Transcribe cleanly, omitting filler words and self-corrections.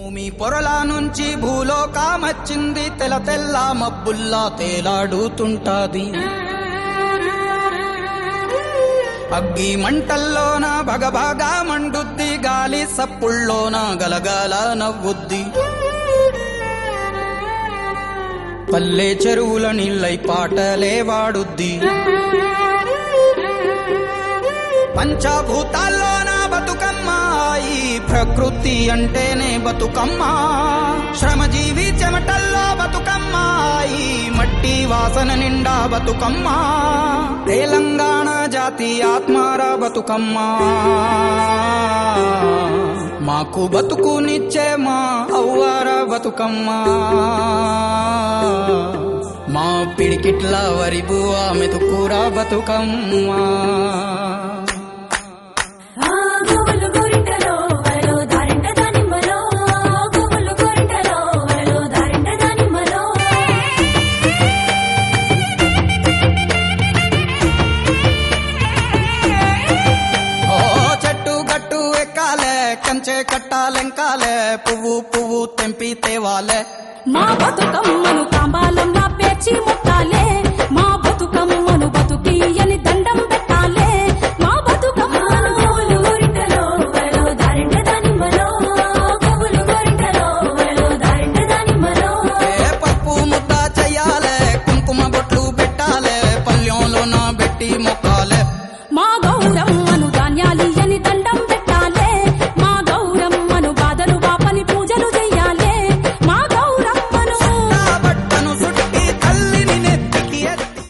భూమి పొరల నుంచి భూలోకమచ్చింది, తెల్ల తెల్ల మబ్బుల్లా తేలాడుతుంటాది. అగ్గి మంటల్లోన భగభగా మండుద్ది, గాలి సప్పుల్లోన గలగల నవ్వుద్ది. పల్లె చెరువుల నీళ్ళై పాటలే వాడుద్ది. పంచభూతాల్లోన బతుకమ్మ, ఈ ప్రకృతి అంటేనే బతుకమ్మ. శ్రమజీవి చెమటల్లో బతుకమ్మ, ఈ మట్టి వాసన నిండా బతుకమ్మ. తెలంగాణ జాతి ఆత్మార బతుకమ్మ, మాకు బతుకునిచ్చే మా అవ్వార బతుకమ్మ. మా పిడికిట్ల వరిబువ మెతుకురా బతుకమ్మ. కంచె కట్టాలెంకాలే, పువ్వు పువ్వు తెంపి తేవాలే. మా బతుకమ్మను తాంబాలంలా పేర్చి ముట్టాలే. మా